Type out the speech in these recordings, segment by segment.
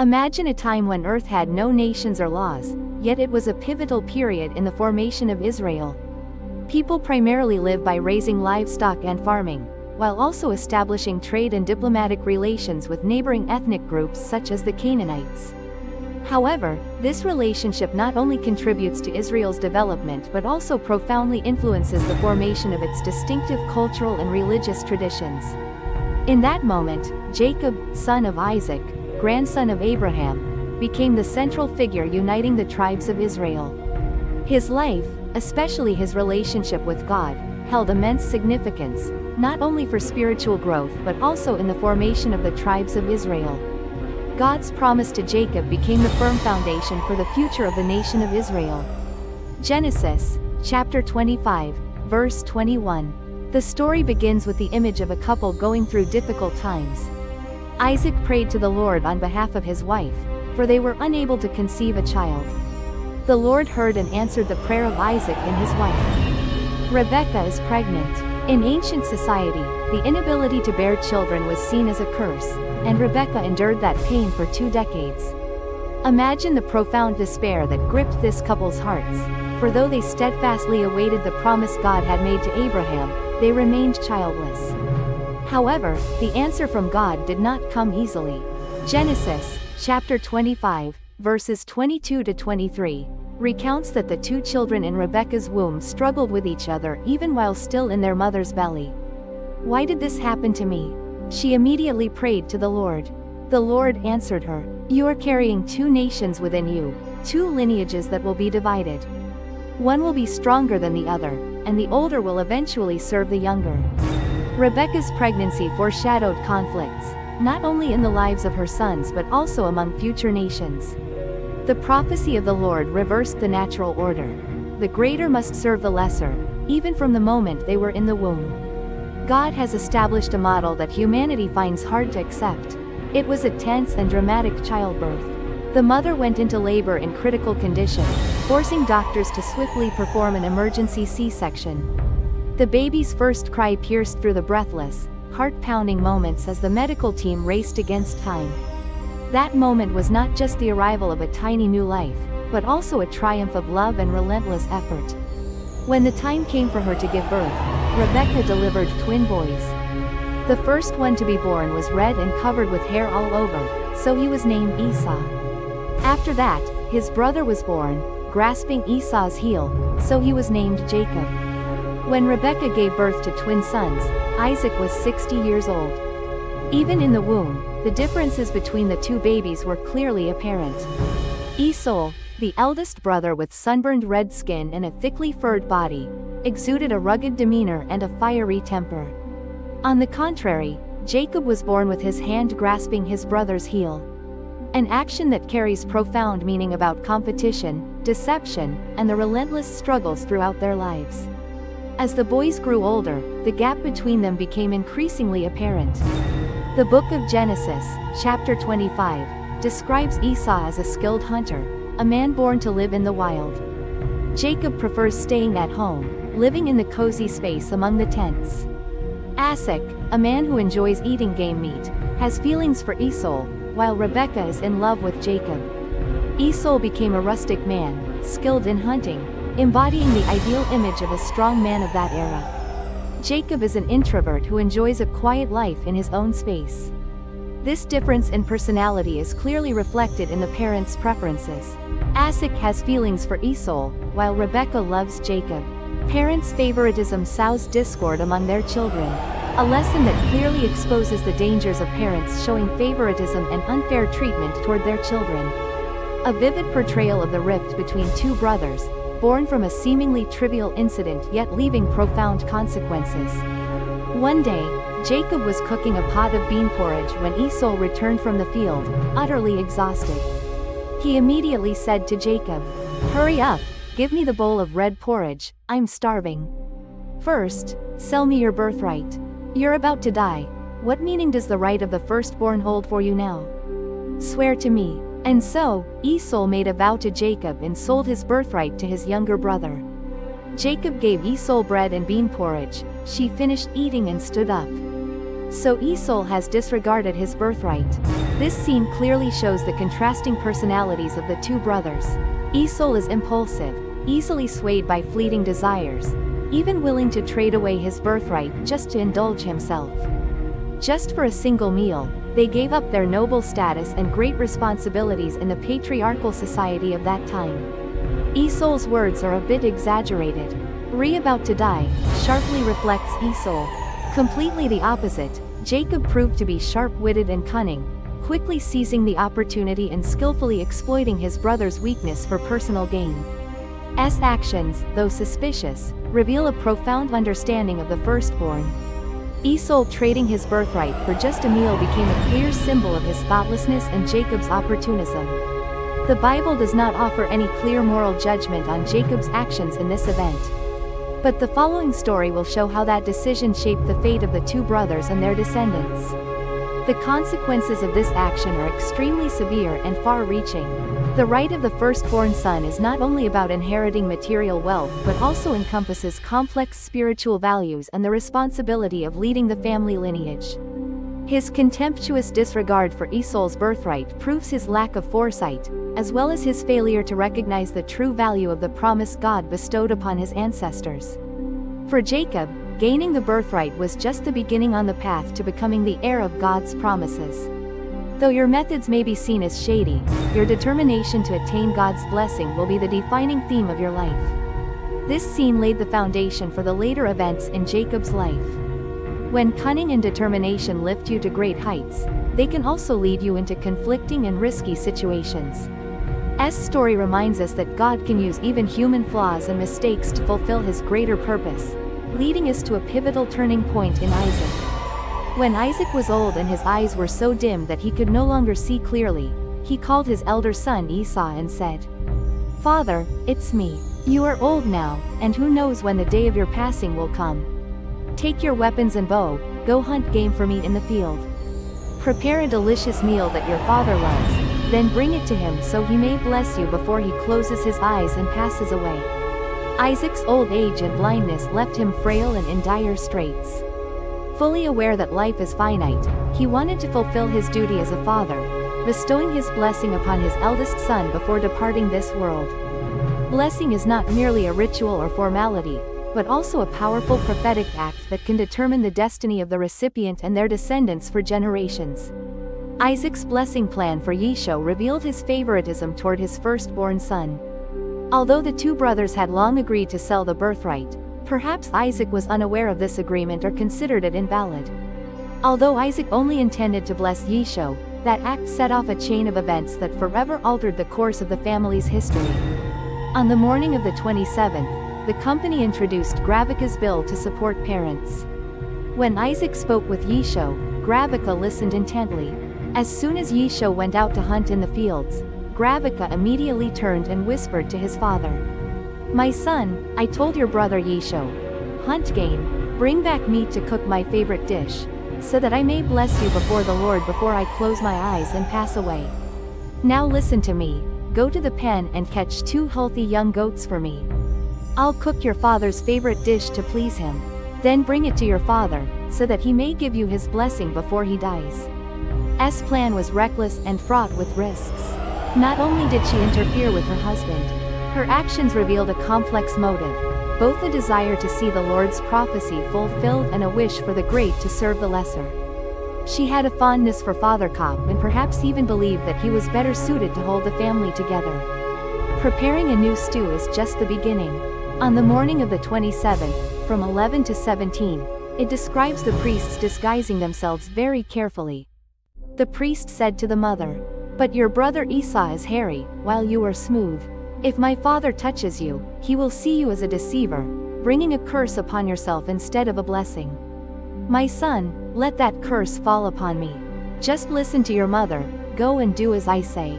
Imagine a time when Earth had no nations or laws, yet it was a pivotal period in the formation of Israel. People primarily lived by raising livestock and farming, while also establishing trade and diplomatic relations with neighboring ethnic groups such as the Canaanites. However, this relationship not only contributes to Israel's development but also profoundly influences the formation of its distinctive cultural and religious traditions. In that moment, Jacob, son of Isaac, grandson of Abraham, became the central figure uniting the tribes of Israel. His life, especially his relationship with God, held immense significance, not only for spiritual growth but also in the formation of the tribes of Israel. God's promise to Jacob became the firm foundation for the future of the nation of Israel. Genesis, chapter 25, verse 21. The story begins with the image of a couple going through difficult times. Isaac prayed to the Lord on behalf of his wife, for they were unable to conceive a child. The Lord heard and answered the prayer of Isaac and his wife. Rebekah is pregnant. In ancient society, the inability to bear children was seen as a curse, and Rebekah endured that pain for 2 decades. Imagine the profound despair that gripped this couple's hearts, for though they steadfastly awaited the promise God had made to Abraham, they remained childless. However, the answer from God did not come easily. Genesis, chapter 25, verses 22 to 23, recounts that the 2 children in Rebekah's womb struggled with each other even while still in their mother's belly. "Why did this happen to me?" She immediately prayed to the Lord. The Lord answered her, "You are carrying 2 nations within you, 2 lineages that will be divided. One will be stronger than the other, and the older will eventually serve the younger." Rebekah's pregnancy foreshadowed conflicts, not only in the lives of her sons but also among future nations. The prophecy of the Lord reversed the natural order. The greater must serve the lesser, even from the moment they were in the womb. God has established a model that humanity finds hard to accept. It was a tense and dramatic childbirth. The mother went into labor in critical condition, forcing doctors to swiftly perform an emergency C-section. The baby's first cry pierced through the breathless, heart-pounding moments as the medical team raced against time. That moment was not just the arrival of a tiny new life, but also a triumph of love and relentless effort. When the time came for her to give birth, Rebekah delivered twin boys. The first one to be born was red and covered with hair all over, so he was named Esau. After that, his brother was born, grasping Esau's heel, so he was named Jacob. When Rebekah gave birth to twin sons, Isaac was 60 years old. Even in the womb, the differences between the 2 babies were clearly apparent. Esau, the eldest brother with sunburned red skin and a thickly furred body, exuded a rugged demeanor and a fiery temper. On the contrary, Jacob was born with his hand grasping his brother's heel. An action that carries profound meaning about competition, deception, and the relentless struggles throughout their lives. As the boys grew older, the gap between them became increasingly apparent. The book of Genesis, chapter 25, describes Esau as a skilled hunter, a man born to live in the wild. Jacob prefers staying at home, living in the cozy space among the tents. Isaac, a man who enjoys eating game meat, has feelings for Esau, while Rebekah is in love with Jacob. Esau became a rustic man, skilled in hunting, embodying the ideal image of a strong man of that era. Jacob is an introvert who enjoys a quiet life in his own space. This difference in personality is clearly reflected in the parents' preferences. Isaac has feelings for Esau, while Rebekah loves Jacob. Parents' favoritism sows discord among their children, a lesson that clearly exposes the dangers of parents showing favoritism and unfair treatment toward their children. A vivid portrayal of the rift between 2 brothers, born from a seemingly trivial incident yet leaving profound consequences. One day, Jacob was cooking a pot of bean porridge when Esau returned from the field, utterly exhausted. He immediately said to Jacob, "Hurry up, give me the bowl of red porridge, I'm starving." "First, sell me your birthright. You're about to die. What meaning does the right of the firstborn hold for you now? Swear to me." And so, Esau made a vow to Jacob and sold his birthright to his younger brother. Jacob gave Esau bread and bean porridge. She finished eating and stood up. So Esau has disregarded his birthright. This scene clearly shows the contrasting personalities of the two brothers. Esau is impulsive, easily swayed by fleeting desires, even willing to trade away his birthright just to indulge himself. Just for a single meal, they gave up their noble status and great responsibilities in the patriarchal society of that time. Esau's words are a bit exaggerated. About to die, sharply reflects Esau. Completely the opposite, Jacob proved to be sharp-witted and cunning, quickly seizing the opportunity and skillfully exploiting his brother's weakness for personal gain. Esau's actions, though suspicious, reveal a profound understanding of the firstborn. Esau trading his birthright for just a meal became a clear symbol of his thoughtlessness and Jacob's opportunism. The Bible does not offer any clear moral judgment on Jacob's actions in this event. But the following story will show how that decision shaped the fate of the two brothers and their descendants. The consequences of this action are extremely severe and far-reaching. The right of the firstborn son is not only about inheriting material wealth but also encompasses complex spiritual values and the responsibility of leading the family lineage. His contemptuous disregard for Esau's birthright proves his lack of foresight, as well as his failure to recognize the true value of the promise God bestowed upon his ancestors. For Jacob, gaining the birthright was just the beginning on the path to becoming the heir of God's promises. Though your methods may be seen as shady, your determination to attain God's blessing will be the defining theme of your life. This scene laid the foundation for the later events in Jacob's life. When cunning and determination lift you to great heights, they can also lead you into conflicting and risky situations. Esau's story reminds us that God can use even human flaws and mistakes to fulfill his greater purpose, leading us to a pivotal turning point in Isaac. When Isaac was old and his eyes were so dim that he could no longer see clearly, he called his elder son Esau and said, "Father, it's me. You are old now, and who knows when the day of your passing will come. Take your weapons and bow, go hunt game for me in the field. Prepare a delicious meal that your father loves, then bring it to him so he may bless you before he closes his eyes and passes away." Isaac's old age and blindness left him frail and in dire straits. Fully aware that life is finite, he wanted to fulfill his duty as a father, bestowing his blessing upon his eldest son before departing this world. Blessing is not merely a ritual or formality, but also a powerful prophetic act that can determine the destiny of the recipient and their descendants for generations. Isaac's blessing plan for Yisho revealed his favoritism toward his firstborn son. Although the two brothers had long agreed to sell the birthright, perhaps Isaac was unaware of this agreement or considered it invalid. Although Isaac only intended to bless Yisho, that act set off a chain of events that forever altered the course of the family's history. On the morning of the 27th, the company introduced Gravika's bill to support parents. When Isaac spoke with Yisho, Gravika listened intently. As soon as Yisho went out to hunt in the fields, Gravika immediately turned and whispered to his father, "My son, I told your brother Yisho, hunt game, bring back meat to cook my favorite dish, so that I may bless you before the Lord before I close my eyes and pass away. Now listen to me, go to the pen and catch 2 healthy young goats for me. I'll cook your father's favorite dish to please him, then bring it to your father, so that he may give you his blessing before he dies." Esau's plan was reckless and fraught with risks. Not only did she interfere with her husband, her actions revealed a complex motive, both a desire to see the Lord's prophecy fulfilled and a wish for the great to serve the lesser. She had a fondness for Father Cobb and perhaps even believed that he was better suited to hold the family together. Preparing a new stew is just the beginning. On the morning of the 27th, from 11 to 17, it describes the priests disguising themselves very carefully. The priest said to the mother, "But your brother Esau is hairy, while you are smooth. If my father touches you, he will see you as a deceiver, bringing a curse upon yourself instead of a blessing. My son, let that curse fall upon me. Just listen to your mother, go and do as I say."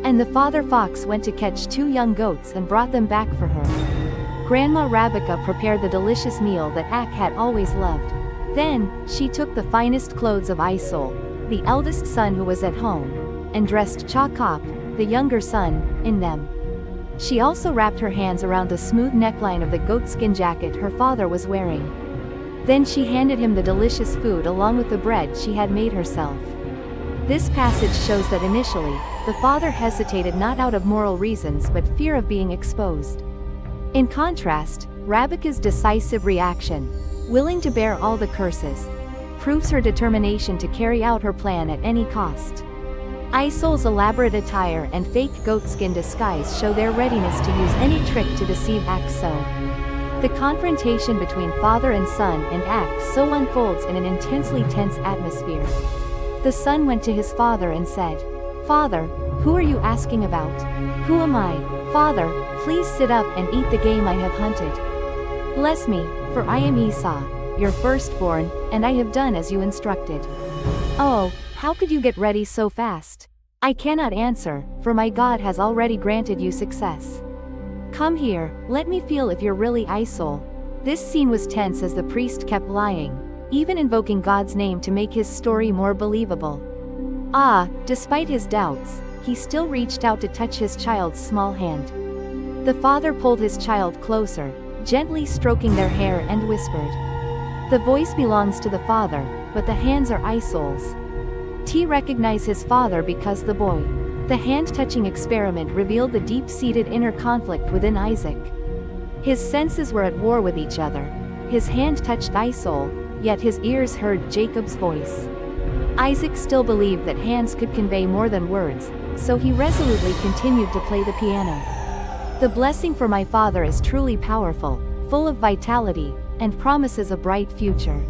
And the father fox went to catch 2 young goats and brought them back for her. Grandma Rabika prepared the delicious meal that Ak had always loved. Then, she took the finest clothes of Isol, the eldest son who was at home, and dressed Chakop, the younger son, in them. She also wrapped her hands around the smooth neckline of the goatskin jacket her father was wearing. Then she handed him the delicious food along with the bread she had made herself. This passage shows that initially, the father hesitated not out of moral reasons but fear of being exposed. In contrast, Rebekah's decisive reaction, willing to bear all the curses, proves her determination to carry out her plan at any cost. Isol's elaborate attire and fake goatskin disguise show their readiness to use any trick to deceive Axo. The confrontation between father and son and Axo unfolds in an intensely tense atmosphere. The son went to his father and said, "Father, who are you asking about? Who am I? Father, please sit up and eat the game I have hunted. Bless me, for I am Esau, your firstborn, and I have done as you instructed." "Oh, how could you get ready so fast?" "I cannot answer, for my God has already granted you success. Come here, let me feel if you're really Isol." This scene was tense as the priest kept lying, even invoking God's name to make his story more believable. Despite his doubts, he still reached out to touch his child's small hand. The father pulled his child closer, gently stroking their hair and whispered, "The voice belongs to the father, but the hands are Isol's." T recognized his father because the boy. The hand-touching experiment revealed the deep-seated inner conflict within Isaac. His senses were at war with each other. His hand touched Isol, yet his ears heard Jacob's voice. Isaac still believed that hands could convey more than words, so he resolutely continued to play the piano. "The blessing for my father is truly powerful, full of vitality, and promises a bright future."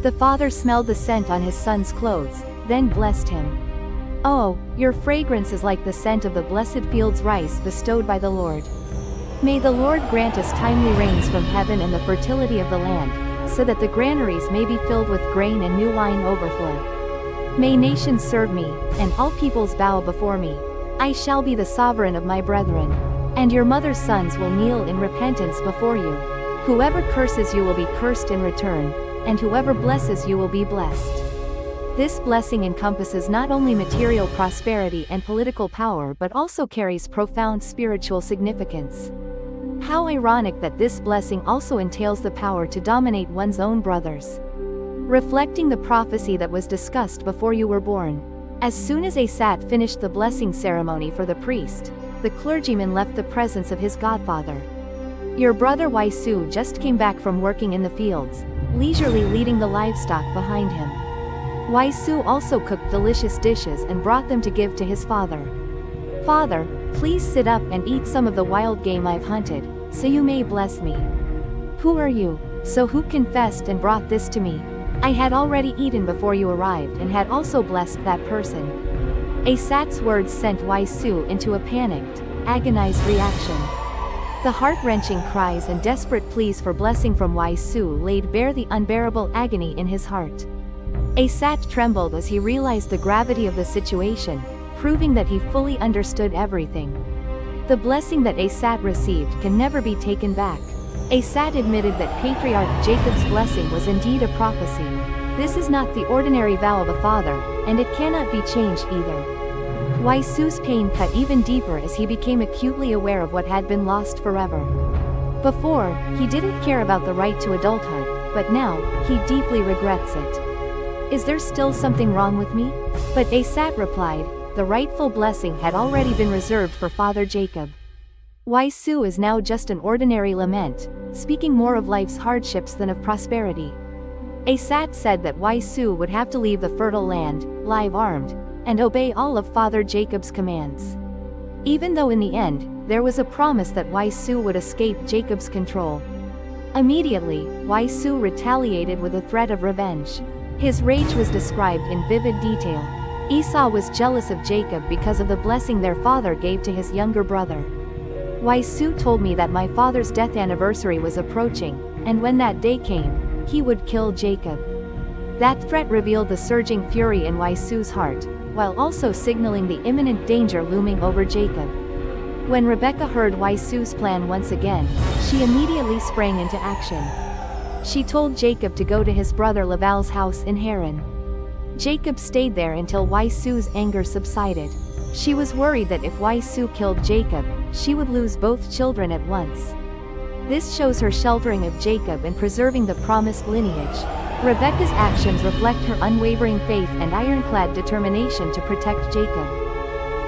The father smelled the scent on his son's clothes, then blessed him. "Oh, your fragrance is like the scent of the blessed fields rice bestowed by the Lord. May the Lord grant us timely rains from heaven and the fertility of the land, so that the granaries may be filled with grain and new wine overflow. May nations serve me, and all peoples bow before me. I shall be the sovereign of my brethren. And your mother's sons will kneel in repentance before you. Whoever curses you will be cursed in return, and whoever blesses you will be blessed." This blessing encompasses not only material prosperity and political power but also carries profound spiritual significance. How ironic that this blessing also entails the power to dominate one's own brothers. Reflecting the prophecy that was discussed before you were born. As soon as Asat finished the blessing ceremony for the priest, the clergyman left the presence of his godfather. "Your brother Waisu just came back from working in the fields, leisurely leading the livestock behind him. Waisu also cooked delicious dishes and brought them to give to his father. Father, please sit up and eat some of the wild game I've hunted, so you may bless me." "Who are you?" "So who confessed and brought this to me? I had already eaten before you arrived and had also blessed that person." Asat's words sent Waisu into a panicked, agonized reaction. The heart-wrenching cries and desperate pleas for blessing from Waisu laid bare the unbearable agony in his heart. Asat trembled as he realized the gravity of the situation, proving that he fully understood everything. The blessing that Asat received can never be taken back. Asat admitted that Patriarch Jacob's blessing was indeed a prophecy. This is not the ordinary vow of a father, and it cannot be changed either. Waisu's pain cut even deeper as he became acutely aware of what had been lost forever. Before, he didn't care about the right to adulthood, but now, he deeply regrets it. "Is there still something wrong with me?" But Asat replied, the rightful blessing had already been reserved for Father Jacob. Waisu is now just an ordinary lament, speaking more of life's hardships than of prosperity. Asat said that Waisu would have to leave the fertile land, live armed, and obey all of Father Jacob's commands. Even though in the end, there was a promise that Waisu would escape Jacob's control. Immediately, Waisu retaliated with a threat of revenge. His rage was described in vivid detail. Esau was jealous of Jacob because of the blessing their father gave to his younger brother. "Waisu told me that my father's death anniversary was approaching, and when that day came, he would kill Jacob." That threat revealed the surging fury in Waisu's heart, while also signaling the imminent danger looming over Jacob. When Rebekah heard Waisu's plan once again, she immediately sprang into action. She told Jacob to go to his brother Laval's house in Haran. Jacob stayed there until Waisu's anger subsided. She was worried that if Waisu killed Jacob, she would lose both children at once. This shows her sheltering of Jacob and preserving the promised lineage. Rebekah's actions reflect her unwavering faith and ironclad determination to protect Jacob,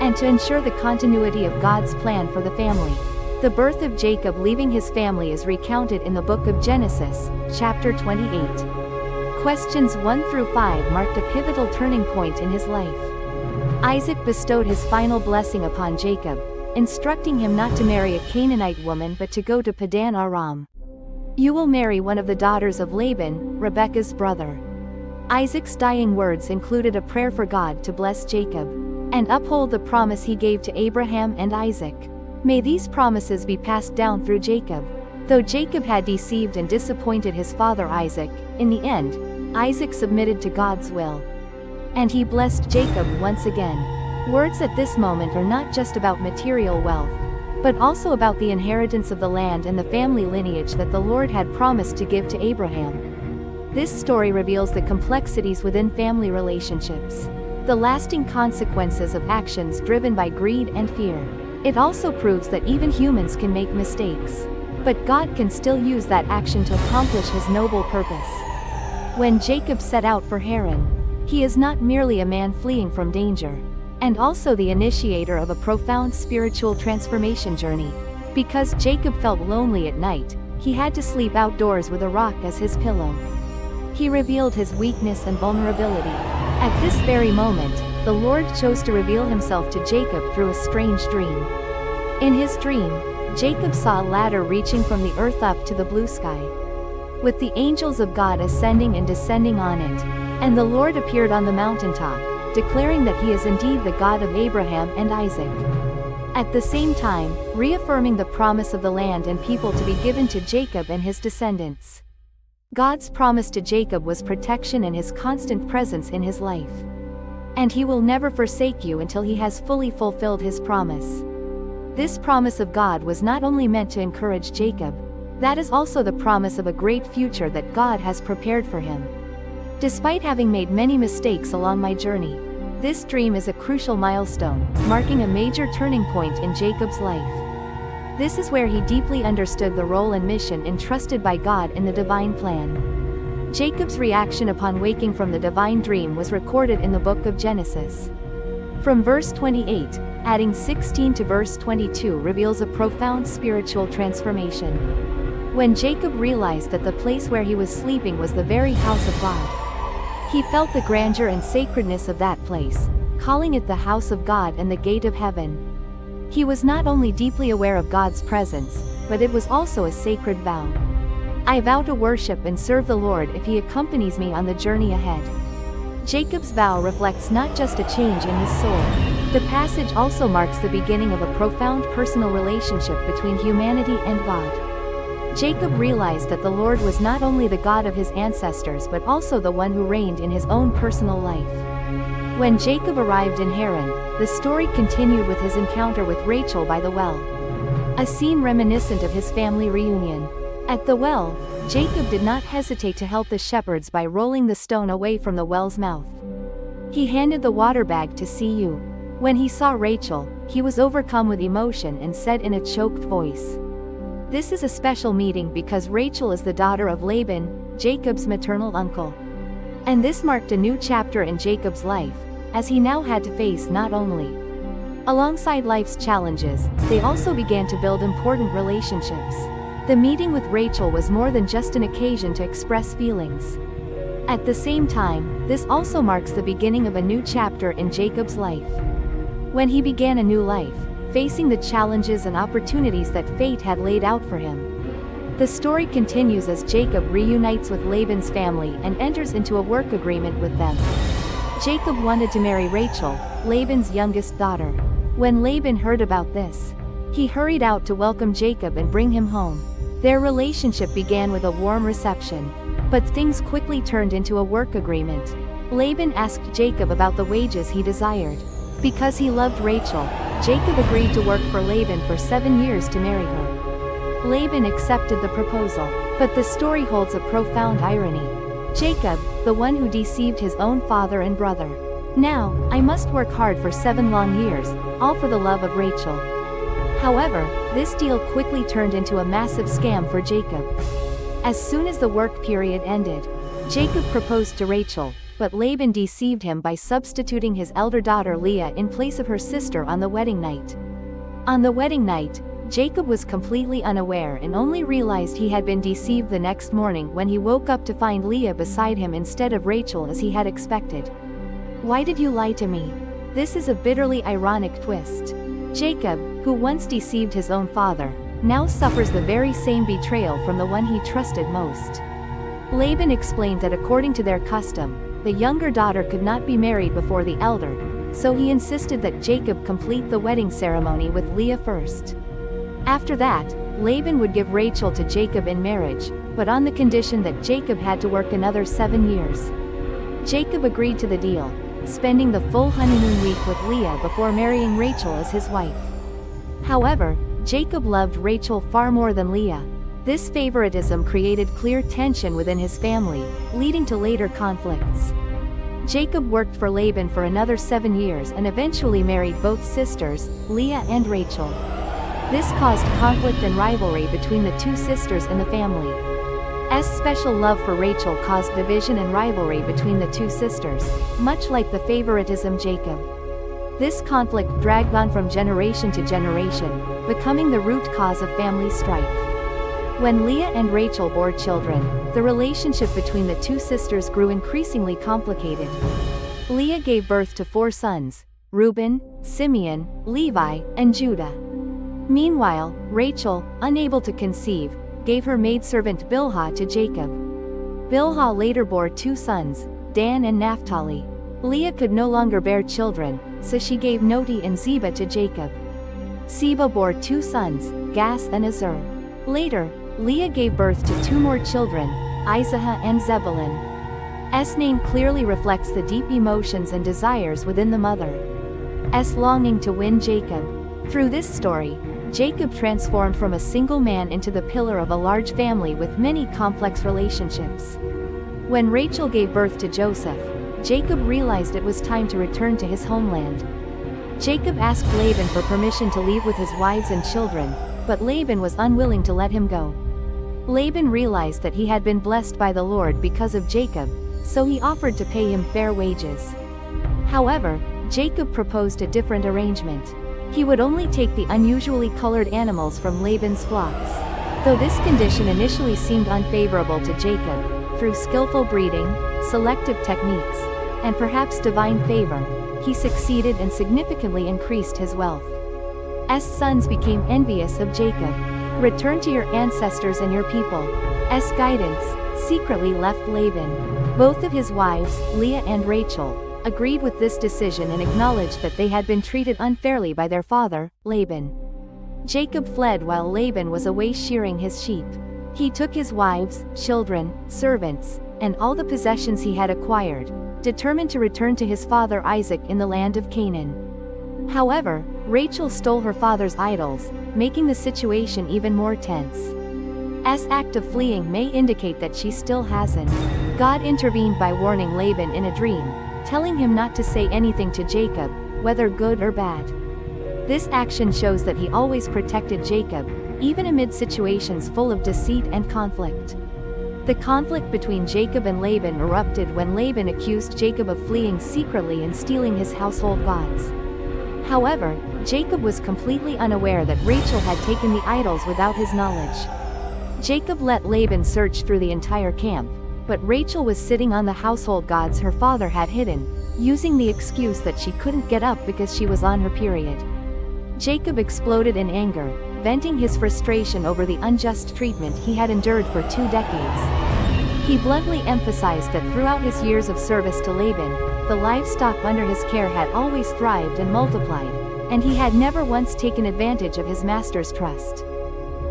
and to ensure the continuity of God's plan for the family. The birth of Jacob leaving his family is recounted in the book of Genesis, chapter 28. Questions 1 through 5 marked a pivotal turning point in his life. Isaac bestowed his final blessing upon Jacob, instructing him not to marry a Canaanite woman but to go to Padan Aram. "You will marry one of the daughters of Laban, Rebekah's brother." Isaac's dying words included a prayer for God to bless Jacob, and uphold the promise he gave to Abraham and Isaac. May these promises be passed down through Jacob. Though Jacob had deceived and disappointed his father Isaac, in the end, Isaac submitted to God's will, and he blessed Jacob once again. Words at this moment are not just about material wealth, but also about the inheritance of the land and the family lineage that the Lord had promised to give to Abraham. This story reveals the complexities within family relationships, the lasting consequences of actions driven by greed and fear. It also proves that even humans can make mistakes, but God can still use that action to accomplish his noble purpose. When Jacob set out for Haran, he is not merely a man fleeing from danger, and also the initiator of a profound spiritual transformation journey. Because Jacob felt lonely at night, he had to sleep outdoors with a rock as his pillow. He revealed his weakness and vulnerability. At this very moment, the Lord chose to reveal himself to Jacob through a strange dream. In his dream, Jacob saw a ladder reaching from the earth up to the blue sky, with the angels of God ascending and descending on it, and the Lord appeared on the mountaintop, declaring that he is indeed the God of Abraham and Isaac. At the same time, reaffirming the promise of the land and people to be given to Jacob and his descendants. God's promise to Jacob was protection and his constant presence in his life. And he will never forsake you until he has fully fulfilled his promise. This promise of God was not only meant to encourage Jacob, that is also the promise of a great future that God has prepared for him. Despite having made many mistakes along my journey, this dream is a crucial milestone, marking a major turning point in Jacob's life. This is where he deeply understood the role and mission entrusted by God in the divine plan. Jacob's reaction upon waking from the divine dream was recorded in the book of Genesis. From verse 28, adding 16 to verse 22 reveals a profound spiritual transformation. When Jacob realized that the place where he was sleeping was the very house of God, he felt the grandeur and sacredness of that place, calling it the house of God and the gate of heaven. He was not only deeply aware of God's presence, but it was also a sacred vow. "I vow to worship and serve the Lord if he accompanies me on the journey ahead." Jacob's vow reflects not just a change in his soul. The passage also marks the beginning of a profound personal relationship between humanity and God. Jacob realized that the Lord was not only the God of his ancestors but also the one who reigned in his own personal life. When Jacob arrived in Haran, the story continued with his encounter with Rachel by the well, a scene reminiscent of his family reunion. At the well, Jacob did not hesitate to help the shepherds by rolling the stone away from the well's mouth. He handed the water bag to Cu. When he saw Rachel, he was overcome with emotion and said in a choked voice, "This is a special meeting because Rachel is the daughter of Laban, Jacob's maternal uncle." And this marked a new chapter in Jacob's life, as he now had to face not only alongside life's challenges, they also began to build important relationships. The meeting with Rachel was more than just an occasion to express feelings. At the same time, this also marks the beginning of a new chapter in Jacob's life. When he began a new life, facing the challenges and opportunities that fate had laid out for him. The story continues as Jacob reunites with Laban's family and enters into a work agreement with them. Jacob wanted to marry Rachel, Laban's youngest daughter. When Laban heard about this, he hurried out to welcome Jacob and bring him home. Their relationship began with a warm reception, but things quickly turned into a work agreement. Laban asked Jacob about the wages he desired. Because he loved Rachel, Jacob agreed to work for Laban for 7 years to marry her. Laban accepted the proposal, but the story holds a profound irony. Jacob, the one who deceived his own father and brother. Now, I must work hard for 7 long years, all for the love of Rachel. However, this deal quickly turned into a massive scam for Jacob. As soon as the work period ended, Jacob proposed to Rachel, but Laban deceived him by substituting his elder daughter Leah in place of her sister on the wedding night. On the wedding night, Jacob was completely unaware and only realized he had been deceived the next morning when he woke up to find Leah beside him instead of Rachel as he had expected. "Why did you lie to me?" This is a bitterly ironic twist. Jacob, who once deceived his own father, now suffers the very same betrayal from the one he trusted most. Laban explained that according to their custom, the younger daughter could not be married before the elder, so he insisted that Jacob complete the wedding ceremony with Leah first. After that, Laban would give Rachel to Jacob in marriage, but on the condition that Jacob had to work another 7 years. Jacob agreed to the deal, spending the full honeymoon week with Leah before marrying Rachel as his wife. However, Jacob loved Rachel far more than Leah. This favoritism created clear tension within his family, leading to later conflicts. Jacob worked for Laban for another 7 years and eventually married both sisters, Leah and Rachel. This caused conflict and rivalry between the two sisters in the family. Special love for Rachel caused division and rivalry between the two sisters, much like the favoritism Jacob. This conflict dragged on from generation to generation, becoming the root cause of family strife. When Leah and Rachel bore children, the relationship between the two sisters grew increasingly complicated. Leah gave birth to 4 sons: Reuben, Simeon, Levi, and Judah. Meanwhile, Rachel, unable to conceive, gave her maidservant Bilhah to Jacob. Bilhah later bore 2 sons, Dan and Naphtali. Leah could no longer bear children, so she gave Noti and Ziba to Jacob. Seba bore 2 sons, Gas and Azer. Later, Leah gave birth to 2 more children, Isahah and Zebulun. Name clearly reflects the deep emotions and desires within the mother's longing to win Jacob. Through this story, Jacob transformed from a single man into the pillar of a large family with many complex relationships. When Rachel gave birth to Joseph, Jacob realized it was time to return to his homeland. Jacob asked Laban for permission to leave with his wives and children, but Laban was unwilling to let him go. Laban realized that he had been blessed by the Lord because of Jacob, so he offered to pay him fair wages. However, Jacob proposed a different arrangement. He would only take the unusually colored animals from Laban's flocks. Though this condition initially seemed unfavorable to Jacob, through skillful breeding, selective techniques, and perhaps divine favor, he succeeded and significantly increased his wealth. Sons became envious of Jacob. "Return to your ancestors and your people." Guidance secretly left Laban. Both of his wives, Leah and Rachel, agreed with this decision and acknowledged that they had been treated unfairly by their father, Laban. Jacob fled while Laban was away shearing his sheep. He took his wives, children, servants, and all the possessions he had acquired, determined to return to his father Isaac in the land of Canaan. However, Rachel stole her father's idols, making the situation even more tense. Act of fleeing may indicate that she still hasn't. God intervened by warning Laban in a dream, telling him not to say anything to Jacob, whether good or bad. This action shows that he always protected Jacob, even amid situations full of deceit and conflict. The conflict between Jacob and Laban erupted when Laban accused Jacob of fleeing secretly and stealing his household gods. However, Jacob was completely unaware that Rachel had taken the idols without his knowledge. Jacob let Laban search through the entire camp, but Rachel was sitting on the household gods her father had hidden, using the excuse that she couldn't get up because she was on her period. Jacob exploded in anger, venting his frustration over the unjust treatment he had endured for 2 decades. He bluntly emphasized that throughout his years of service to Laban, the livestock under his care had always thrived and multiplied, and he had never once taken advantage of his master's trust.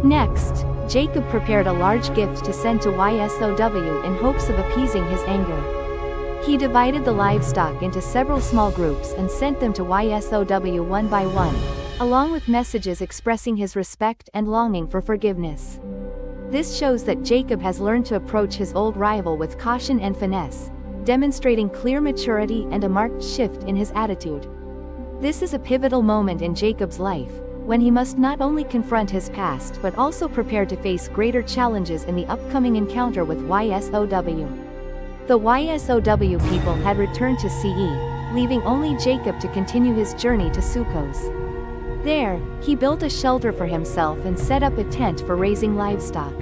Next, Jacob prepared a large gift to send to Ysow in hopes of appeasing his anger. He divided the livestock into several small groups and sent them to Ysow one by one, along with messages expressing his respect and longing for forgiveness. This shows that Jacob has learned to approach his old rival with caution and finesse, demonstrating clear maturity and a marked shift in his attitude. This is a pivotal moment in Jacob's life, when he must not only confront his past but also prepare to face greater challenges in the upcoming encounter with Ysow. The YSOW people had returned to CE, leaving only Jacob to continue his journey to Sukkos. There, he built a shelter for himself and set up a tent for raising livestock.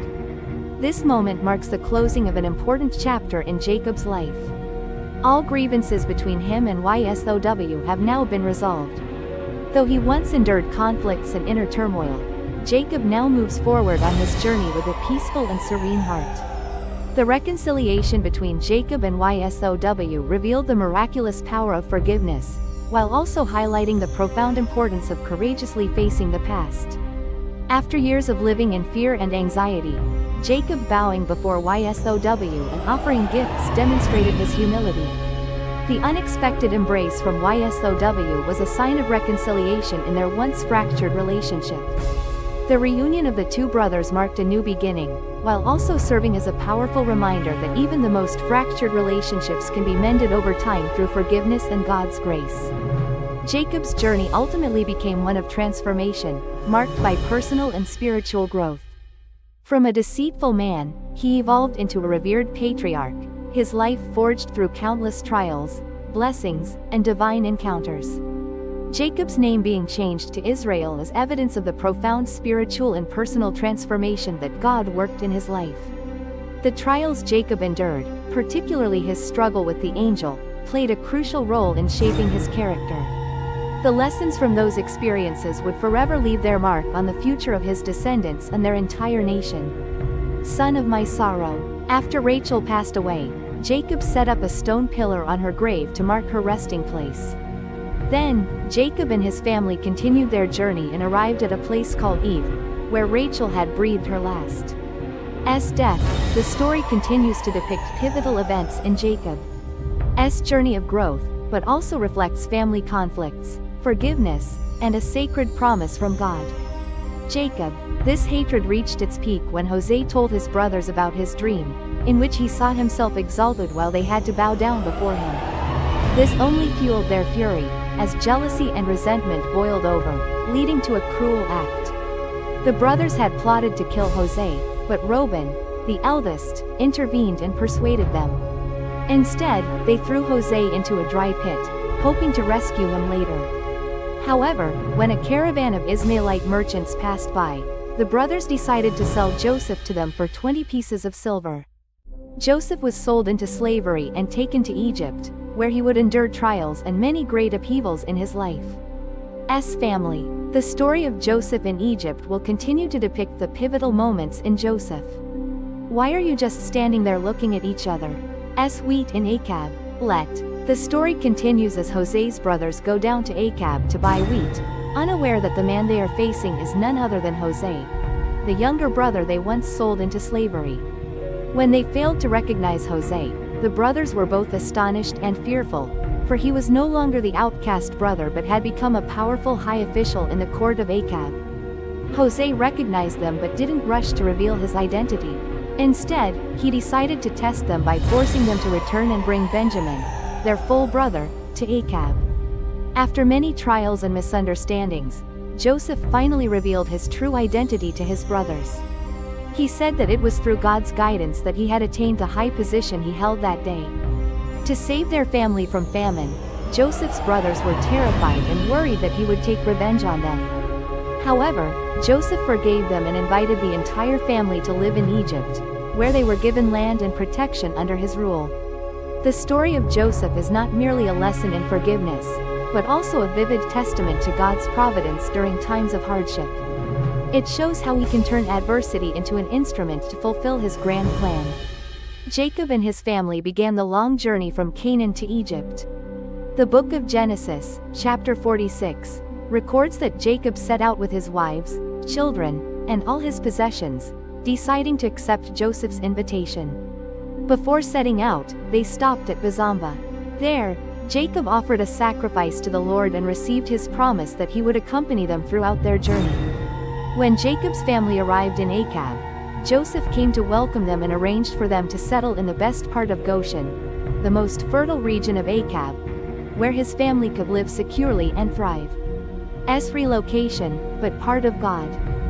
This moment marks the closing of an important chapter in Jacob's life. All grievances between him and YSOW have now been resolved. Though he once endured conflicts and inner turmoil, Jacob now moves forward on his journey with a peaceful and serene heart. The reconciliation between Jacob and YSOW revealed the miraculous power of forgiveness, while also highlighting the profound importance of courageously facing the past. After years of living in fear and anxiety, Jacob bowing before YSOW and offering gifts demonstrated his humility. The unexpected embrace from YSOW was a sign of reconciliation in their once fractured relationship. The reunion of the two brothers marked a new beginning, while also serving as a powerful reminder that even the most fractured relationships can be mended over time through forgiveness and God's grace. Jacob's journey ultimately became one of transformation, marked by personal and spiritual growth. From a deceitful man, he evolved into a revered patriarch, his life forged through countless trials, blessings, and divine encounters. Jacob's name being changed to Israel is evidence of the profound spiritual and personal transformation that God worked in his life. The trials Jacob endured, particularly his struggle with the angel, played a crucial role in shaping his character. The lessons from those experiences would forever leave their mark on the future of his descendants and their entire nation. Son of my sorrow. After Rachel passed away, Jacob set up a stone pillar on her grave to mark her resting place. Then, Jacob and his family continued their journey and arrived at a place called Eve, where Rachel had breathed her last. As death, the story continues to depict pivotal events in Jacob's journey of growth, but also reflects family conflicts, forgiveness, and a sacred promise from God. Jacob, this hatred reached its peak when Jose told his brothers about his dream, in which he saw himself exalted while they had to bow down before him. This only fueled their fury, as jealousy and resentment boiled over, leading to a cruel act. The brothers had plotted to kill Jose, but Reuben, the eldest, intervened and persuaded them. Instead, they threw Jose into a dry pit, hoping to rescue him later. However, when a caravan of Ismailite merchants passed by, the brothers decided to sell Joseph to them for 20 pieces of silver. Joseph was sold into slavery and taken to Egypt, where he would endure trials and many great upheavals in his life. Family. The story of Joseph in Egypt will continue to depict the pivotal moments in Joseph. Why are you just standing there looking at each other? Wheat in Achab. The story continues as Jose's brothers go down to Achab to buy wheat, unaware that the man they are facing is none other than Jose, the younger brother they once sold into slavery. When they failed to recognize Jose, the brothers were both astonished and fearful, for he was no longer the outcast brother but had become a powerful high official in the court of Achab. Jose recognized them but didn't rush to reveal his identity. Instead, he decided to test them by forcing them to return and bring Benjamin, their full brother, to Achab. After many trials and misunderstandings, Joseph finally revealed his true identity to his brothers. He said that it was through God's guidance that he had attained the high position he held that day. To save their family from famine, Joseph's brothers were terrified and worried that he would take revenge on them. However, Joseph forgave them and invited the entire family to live in Egypt, where they were given land and protection under his rule. The story of Joseph is not merely a lesson in forgiveness, but also a vivid testament to God's providence during times of hardship. It shows how he can turn adversity into an instrument to fulfill his grand plan. Jacob and his family began the long journey from Canaan to Egypt. The book of Genesis, chapter 46, records that Jacob set out with his wives, children, and all his possessions, deciding to accept Joseph's invitation. Before setting out, they stopped at Bazamba. There, Jacob offered a sacrifice to the Lord and received his promise that he would accompany them throughout their journey. When Jacob's family arrived in Achab, Joseph came to welcome them and arranged for them to settle in the best part of Goshen, the most fertile region of Achab, where his family could live securely and thrive. Relocation, but part of God.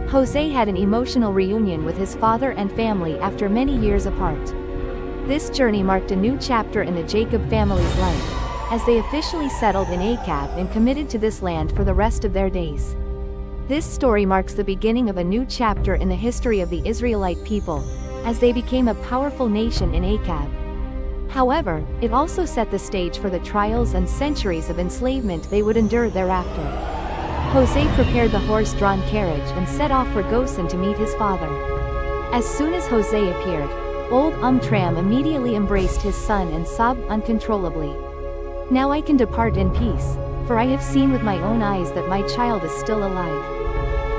Jose had an emotional reunion with his father and family after many years apart. This journey marked a new chapter in the Jacob family's life, as they officially settled in Achab and committed to this land for the rest of their days. This story marks the beginning of a new chapter in the history of the Israelite people, as they became a powerful nation in Achab. However, it also set the stage for the trials and centuries of enslavement they would endure thereafter. Jose prepared the horse-drawn carriage and set off for Goshen to meet his father. As soon as Jose appeared, old Tram immediately embraced his son and sobbed uncontrollably. "Now I can depart in peace, for I have seen with my own eyes that my child is still alive."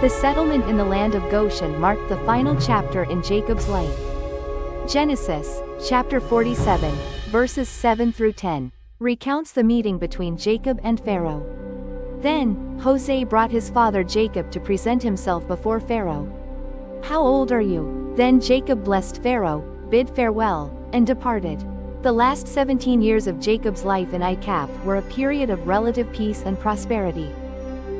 The settlement in the land of Goshen marked the final chapter in Jacob's life. Genesis, chapter 47, verses 7 through 10, recounts the meeting between Jacob and Pharaoh. Then, Jose brought his father Jacob to present himself before Pharaoh. "How old are you?" Then Jacob blessed Pharaoh, bid farewell, and departed. The last 17 years of Jacob's life in Achab were a period of relative peace and prosperity.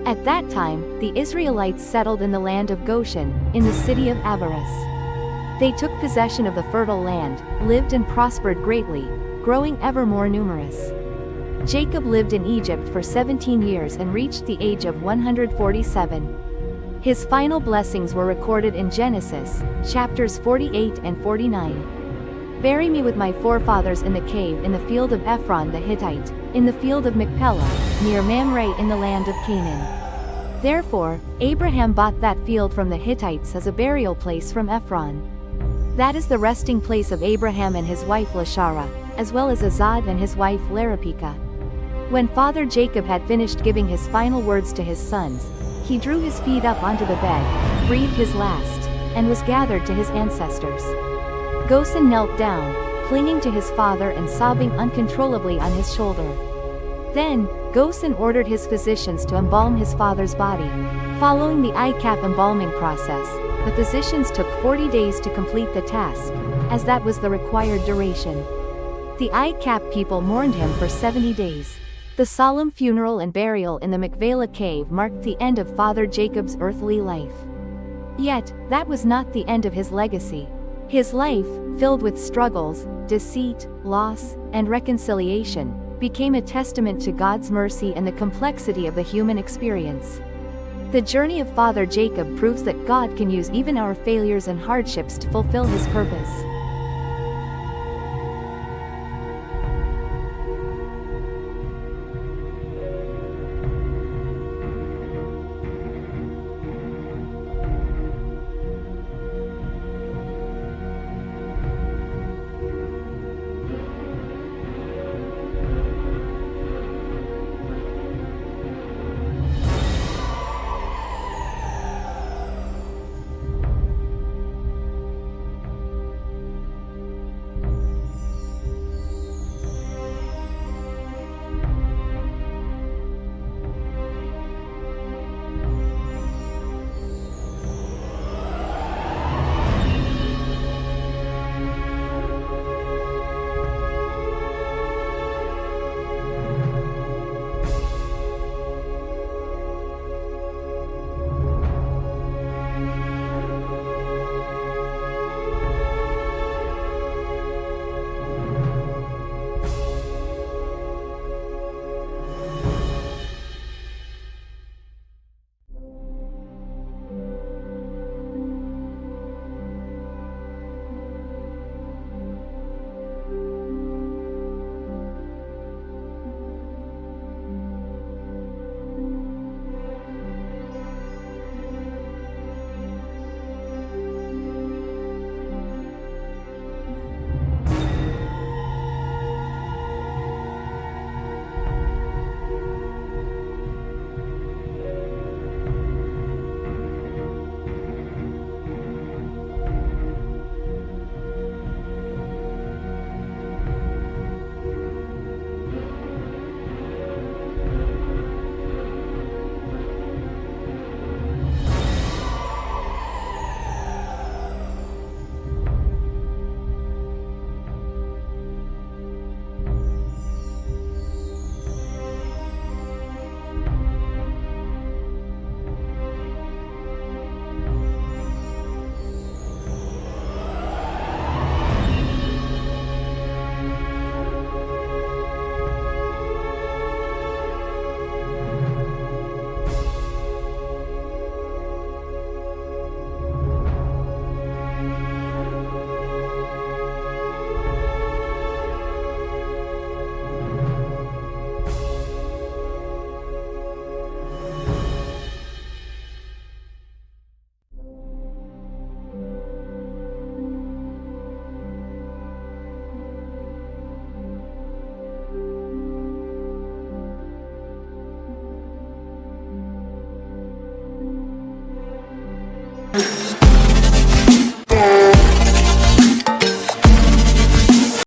At that time, the Israelites settled in the land of Goshen, in the city of Abaris. They took possession of the fertile land, lived and prospered greatly, growing ever more numerous. Jacob lived in Egypt for 17 years and reached the age of 147. His final blessings were recorded in Genesis, chapters 48 and 49. "Bury me with my forefathers in the cave in the field of Ephron the Hittite, in the field of Machpelah, near Mamre in the land of Canaan." Therefore, Abraham bought that field from the Hittites as a burial place from Ephron. That is the resting place of Abraham and his wife Lashara, as well as Azad and his wife Larapika. When Father Jacob had finished giving his final words to his sons, he drew his feet up onto the bed, breathed his last, and was gathered to his ancestors. Goshen knelt down, clinging to his father and sobbing uncontrollably on his shoulder. Then, Goshen ordered his physicians to embalm his father's body. Following the Achab embalming process, the physicians took 40 days to complete the task, as that was the required duration. The Achab people mourned him for 70 days. The solemn funeral and burial in the Machpelah cave marked the end of Father Jacob's earthly life. Yet, that was not the end of his legacy. His life, filled with struggles, deceit, loss, and reconciliation, became a testament to God's mercy and the complexity of the human experience. The journey of Father Jacob proves that God can use even our failures and hardships to fulfill his purpose.